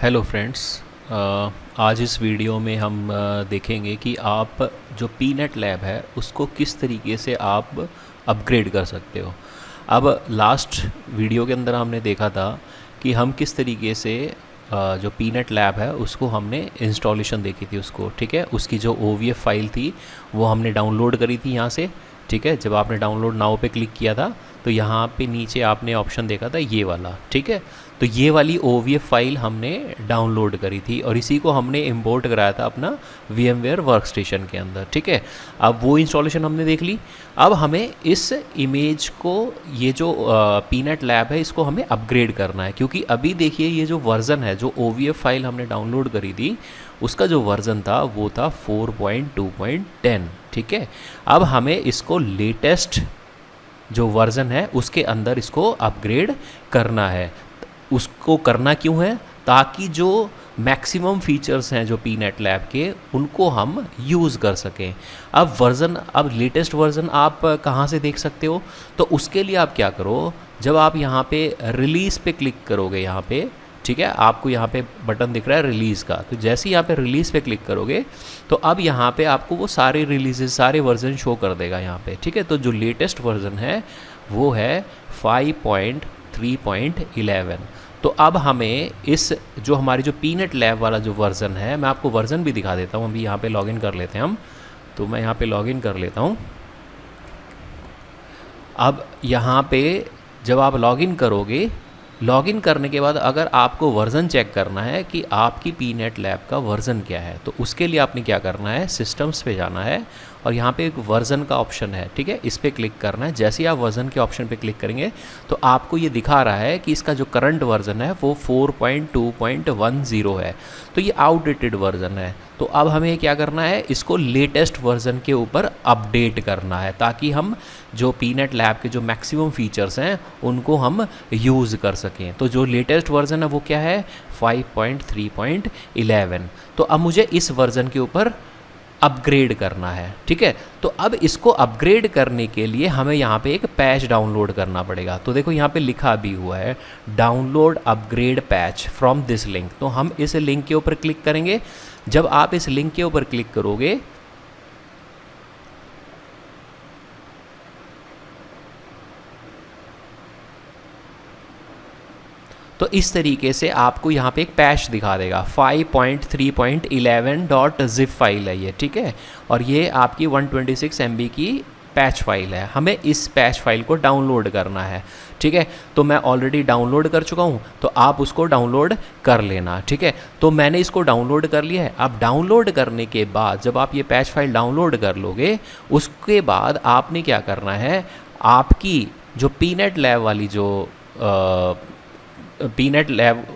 Hello friends. आज इस video में हम देखेंगे कि आप जो पीनट लैब है उसको किस तरीके से आप अपग्रेड कर सकते हो। अब लास्ट वीडियो के अंदर हमने देखा था कि हम किस तरीके से जो पीनट लैब है उसको हमने इंस्टॉलेशन देखी थी उसको, ठीक है। उसकी जो OVF फाइल थी वो हमने डाउनलोड करी थी यहाँ से, ठीक है। जब आपने डाउनलोड नाउ पे क्लिक किया था तो यहाँ पे नीचे आपने ऑप्शन देखा था ये वाला, ठीक है। तो ये वाली OVF फाइल हमने डाउनलोड करी थी और इसी को हमने इंपोर्ट कराया था अपना VMware वर्कस्टेशन के अंदर, ठीक है। अब वो इंस्टॉलेशन हमने देख ली। अब हमें इस इमेज को, ये जो पीनट लैब है, इसको हमें अपग्रेड करना है, क्योंकि अभी देखिए ये जो वर्ज़न है, जो OVF फाइल हमने डाउनलोड करी थी उसका जो वर्ज़न था वो था 4.2.10, ठीक है। अब हमें इसको लेटेस्ट जो वर्ज़न है उसके अंदर इसको अपग्रेड करना है। उसको करना क्यों है? ताकि जो मैक्सिमम फीचर्स हैं जो पीनट लैब के, उनको हम यूज़ कर सकें। अब लेटेस्ट वर्ज़न आप कहाँ से देख सकते हो? तो उसके लिए आप क्या करो, जब आप यहाँ पे रिलीज़ पे क्लिक करोगे, यहाँ पे, ठीक है, आपको यहाँ पे बटन दिख रहा है रिलीज़ का, तो जैसे ही यहाँ पे रिलीज़ पे क्लिक करोगे तो अब यहाँ पे आपको वो सारे रिलीजेस, सारे वर्जन शो कर देगा यहाँ पे, ठीक है। तो जो लेटेस्ट वर्जन है वो है 5.3.11। तो अब हमें इस जो हमारी जो पीनट लैब वाला जो वर्ज़न है, मैं आपको वर्ज़न भी दिखा देता हूँ। अभी यहाँ पे लॉगिन कर लेते हैं हम, तो मैं यहाँ पे लॉगिन कर लेता हूँ। अब यहाँ पे जब आप लॉगिन करोगे, लॉगिन करने के बाद अगर आपको वर्ज़न चेक करना है कि आपकी पीनट लैब का वर्ज़न क्या है, तो उसके लिए आपने क्या करना है, सिस्टम्स पे जाना है और यहाँ पे एक वर्ज़न का ऑप्शन है, ठीक है, इस पर क्लिक करना है। जैसे ही आप वर्ज़न के ऑप्शन पे क्लिक करेंगे तो आपको ये दिखा रहा है कि इसका जो करंट वर्ज़न है वो 4.2.10 है, तो ये आउटडेटेड वर्ज़न है। तो अब हमें क्या करना है, इसको लेटेस्ट वर्ज़न के ऊपर अपडेट करना है, ताकि हम जो पीनट लैब के जो मैक्सिमम फीचर्स हैं उनको हम यूज़ कर सकें। तो जो लेटेस्ट वर्ज़न है वो क्या है, 5.3.11। तो अब मुझे इस वर्ज़न के ऊपर अपग्रेड करना है, ठीक है। तो अब इसको अपग्रेड करने के लिए हमें यहाँ पे एक पैच डाउनलोड करना पड़ेगा। तो देखो यहाँ पे लिखा भी हुआ है download upgrade patch from this link. तो हम इस लिंक के ऊपर क्लिक करेंगे। जब आप इस लिंक के ऊपर क्लिक करोगे तो इस तरीके से आपको यहाँ पे एक पैच दिखा देगा। 5.3.11.zip फाइल है ये, ठीक है। और ये आपकी 126 MB की पैच फाइल है। हमें इस पैच फाइल को डाउनलोड करना है, ठीक है। तो मैं ऑलरेडी डाउनलोड कर चुका हूँ, तो आप उसको डाउनलोड कर लेना, ठीक है। तो मैंने इसको डाउनलोड कर लिया है। अब डाउनलोड करने के बाद जब आप ये पैच फाइल डाउनलोड कर लोगे, उसके बाद आपने क्या करना है, आपकी जो पीनट लैब वाली जो पीनट लैब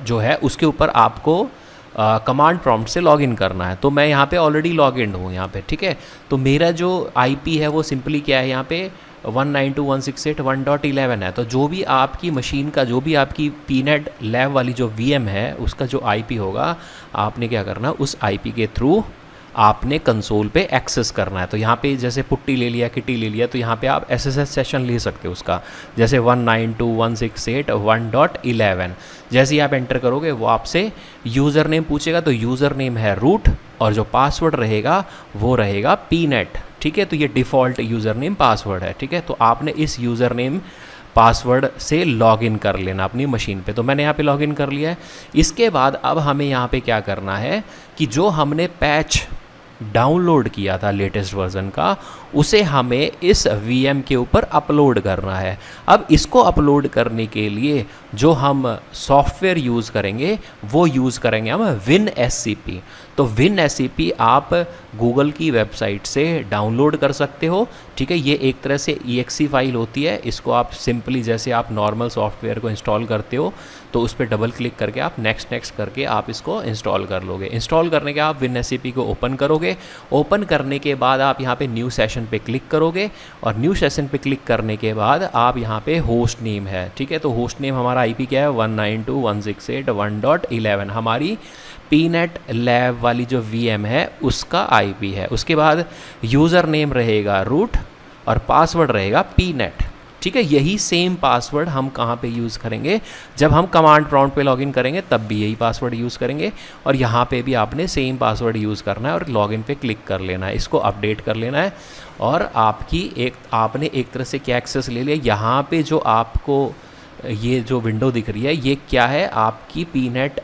जो है उसके ऊपर आपको कमांड प्रॉम्प्ट से लॉगिन करना है। तो मैं यहाँ पे ऑलरेडी लॉगिन हूँ यहाँ पे, ठीक है। तो मेरा जो IP है वो सिंपली क्या है, यहाँ पे 192.168.1.11 है। तो जो भी आपकी मशीन का, जो भी आपकी पीनट लैब वाली जो VM है उसका जो IP होगा, आपने क्या करना, उस IP के थ्रू आपने कंसोल पे एक्सेस करना है। तो यहाँ पे जैसे पुट्टी ले लिया, किटी ले लिया, तो यहाँ पे आप SSH सेशन ले सकते हो उसका, जैसे 192.168.1.11। जैसे ही आप एंटर करोगे वो आपसे यूज़र नेम पूछेगा, तो यूज़र नेम है रूट और जो पासवर्ड रहेगा वो रहेगा पीनट, ठीक है। तो ये डिफ़ॉल्ट यूज़र नेम पासवर्ड है, ठीक है। तो आपने इस यूज़र नेम पासवर्ड से लॉगिन कर लेना अपनी मशीन पे। तो मैंने यहाँ पे लॉगिन कर लिया है। इसके बाद अब हमें यहाँ पे क्या करना है कि जो हमने पैच डाउनलोड किया था लेटेस्ट वर्ज़न का, उसे हमें इस VM के ऊपर अपलोड करना है। अब इसको अपलोड करने के लिए जो हम सॉफ्टवेयर यूज़ करेंगे वो यूज़ करेंगे हम WinSCP। तो WinSCP आप गूगल की वेबसाइट से डाउनलोड कर सकते हो, ठीक है। ये एक तरह से EXE फाइल होती है। इसको आप सिंपली, जैसे आप नॉर्मल सॉफ्टवेयर को इंस्टॉल करते हो, तो उस पर डबल क्लिक करके आप नेक्स्ट करके आप इसको इंस्टॉल कर लोगे। इंस्टॉल करने के आप WinSCP को ओपन करोगे। ओपन करने के बाद आप यहाँ पे न्यू सेशन पे क्लिक करोगे और न्यू सेशन पे क्लिक करने के बाद आप यहाँ पे होस्ट नेम है, ठीक है। तो होस्ट नेम हमारा IP क्या है, 192.168.1.11 हमारी पीनट लैब वाली जो VM है उसका IP है। उसके बाद यूज़र नेम रहेगा रूट और पासवर्ड रहेगा पीनट, ठीक है। यही सेम पासवर्ड हम कहाँ पे यूज़ करेंगे, जब हम कमांड प्रॉम्प्ट पे लॉगिन करेंगे तब भी यही पासवर्ड यूज़ करेंगे, और यहाँ पे भी आपने सेम पासवर्ड यूज़ करना है और लॉगिन पे क्लिक कर लेना है, इसको अपडेट कर लेना है। और आपने एक तरह से क्या एक्सेस ले लिया, यहाँ पे जो आपको ये जो विंडो दिख रही है ये क्या है, आपकी पीनेट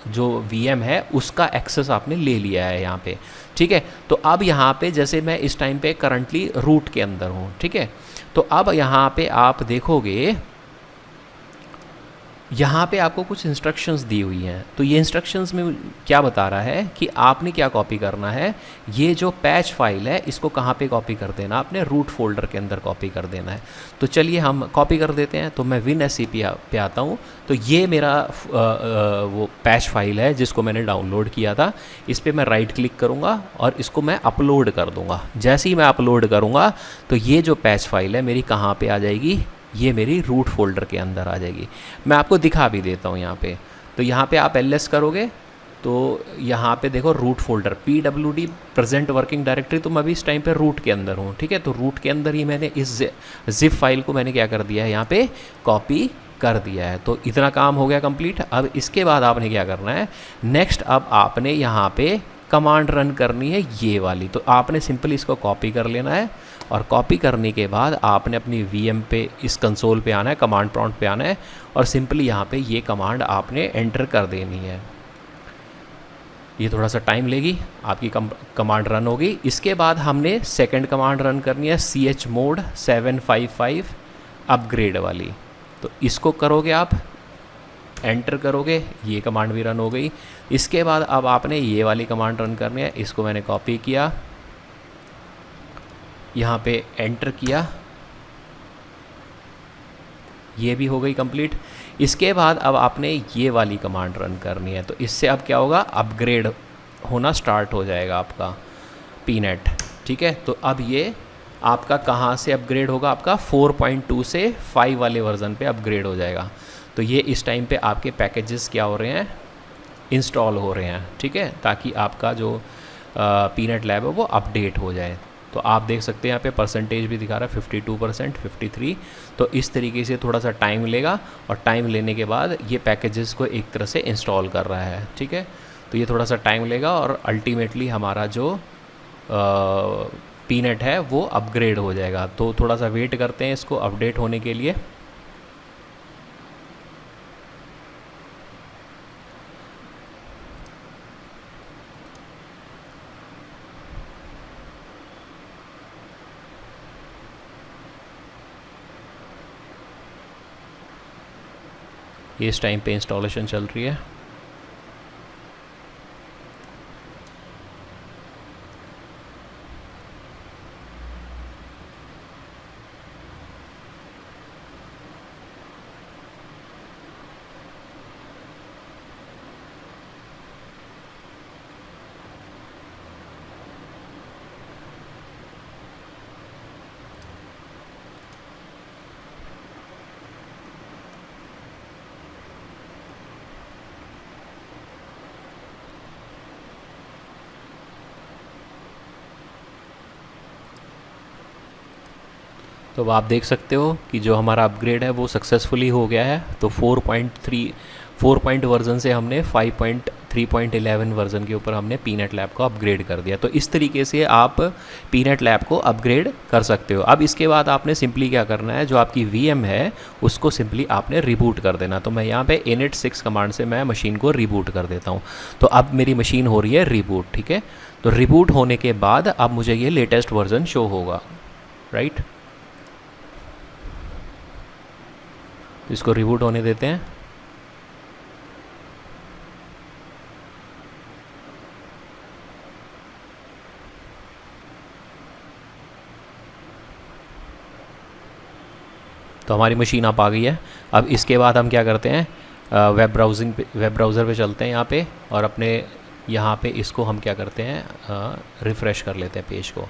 जो वीएम है उसका एक्सेस आपने ले लिया है यहाँ पे, ठीक है। तो अब यहाँ पे जैसे मैं इस टाइम पे करंटली रूट के अंदर हूँ, ठीक है। तो अब यहाँ पे आप देखोगे, यहाँ पे आपको कुछ इंस्ट्रक्शंस दी हुई हैं। तो ये इंस्ट्रक्शंस में क्या बता रहा है कि आपने क्या कॉपी करना है, ये जो पैच फाइल है इसको कहाँ पे कॉपी कर देना, आपने रूट फोल्डर के अंदर कॉपी कर देना है। तो चलिए हम कॉपी कर देते हैं। तो मैं WinSCP पे आता हूँ। तो ये मेरा वो पैच फाइल है जिसको मैंने डाउनलोड किया था। इस पर मैं राइट क्लिक करूँगा और इसको मैं अपलोड कर दूँगा। जैसे ही मैं अपलोड करूँगा तो ये जो पैच फाइल है मेरी कहाँ पर आ जाएगी, ये मेरी रूट फोल्डर के अंदर आ जाएगी। मैं आपको दिखा भी देता हूँ यहाँ पे। तो यहाँ पे आप ls करोगे तो यहाँ पे देखो root folder pwd present working directory. तो मैं अभी इस टाइम पे रूट के अंदर हूँ, ठीक है। तो रूट के अंदर ही मैंने इस जिप फाइल को मैंने क्या कर दिया है, यहाँ पे कॉपी कर दिया है। तो इतना काम हो गया कंप्लीट। अब इसके बाद आपने क्या करना है, नेक्स्ट अब आपने यहाँ पे कमांड रन करनी है ये वाली। तो आपने सिंपली इसको कॉपी कर लेना है और कॉपी करने के बाद आपने अपनी वीएम पे इस कंसोल पे आना है, कमांड प्रॉम्प्ट पे आना है और सिंपली यहाँ पे ये कमांड आपने एंटर कर देनी है। ये थोड़ा सा टाइम लेगी, आपकी कमांड रन होगी। इसके बाद हमने सेकंड कमांड रन करनी है chmod 755 अपग्रेड वाली। तो इसको करोगे आप, एंटर करोगे, ये कमांड भी रन हो गई। इसके बाद अब आपने ये वाली कमांड रन करनी है। इसको मैंने कॉपी किया, यहाँ पे एंटर किया, ये भी हो गई कंप्लीट। इसके बाद अब आपने ये वाली कमांड रन करनी है। तो इससे अब क्या होगा, अपग्रेड होना स्टार्ट हो जाएगा आपका पीनेट, ठीक है। तो अब ये आपका कहाँ से अपग्रेड होगा, आपका 4.2 से 5 वाले वर्जन पे अपग्रेड हो जाएगा। तो ये इस टाइम पे आपके पैकेजेस क्या हो रहे हैं, इंस्टॉल हो रहे हैं, ठीक है, ताकि आपका जो पीनेट लैब है वो अपडेट हो जाए। तो आप देख सकते हैं यहाँ पे परसेंटेज भी दिखा रहा है 52%, 53। तो इस तरीके से थोड़ा सा टाइम लेगा और टाइम लेने के बाद ये पैकेजेस को एक तरह से इंस्टॉल कर रहा है, ठीक है। तो ये थोड़ा सा टाइम लेगा और अल्टीमेटली हमारा जो पीनेट है वो अपग्रेड हो जाएगा। तो थोड़ा सा वेट करते हैं इसको अपडेट होने के लिए। ये इस टाइम पे इंस्टॉलेशन चल रही है। तो अब आप देख सकते हो कि जो हमारा अपग्रेड है वो सक्सेसफुली हो गया है। तो 4 पॉइंट वर्जन से हमने 5.3.11 वर्जन के ऊपर हमने पीनेट लैब को अपग्रेड कर दिया। तो इस तरीके से आप पीनेट लैब को अपग्रेड कर सकते हो। अब इसके बाद आपने सिंपली क्या करना है, जो आपकी वीएम है उसको सिंपली आपने रिबूट कर देना। तो मैं यहाँ पे init 6 कमांड से मैं मशीन को रिबूट कर देता हूँ। तो अब मेरी मशीन हो रही है रिबूट, ठीक है। तो रिबूट होने के बाद अब मुझे ये लेटेस्ट वर्जन शो होगा, राइट। तो इसको रिबूट होने देते हैं। तो हमारी मशीन आप आ गई है। अब इसके बाद हम क्या करते हैं, वेब ब्राउज़र पे चलते हैं यहाँ पे और अपने यहाँ पे इसको हम क्या करते हैं, रिफ़्रेश कर लेते हैं पेज को,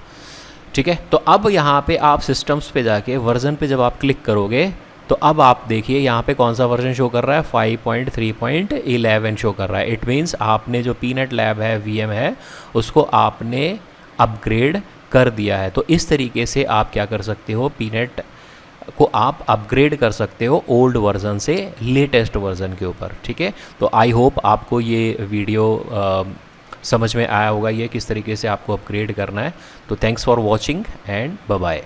ठीक है। तो अब यहाँ पे आप सिस्टम्स पे जाके वर्जन पे जब आप क्लिक करोगे तो अब आप देखिए यहाँ पे कौन सा वर्जन शो कर रहा है, 5.3.11 शो कर रहा है। इट मीन्स आपने जो पीनेट लैब है, वीएम है, उसको आपने अपग्रेड कर दिया है। तो इस तरीके से आप क्या कर सकते हो, पीनेट को आप अपग्रेड कर सकते हो ओल्ड वर्जन से लेटेस्ट वर्जन के ऊपर, ठीक है। तो आई होप आपको ये वीडियो समझ में आया होगा, ये किस तरीके से आपको अपग्रेड करना है। तो thanks for watching and bye bye.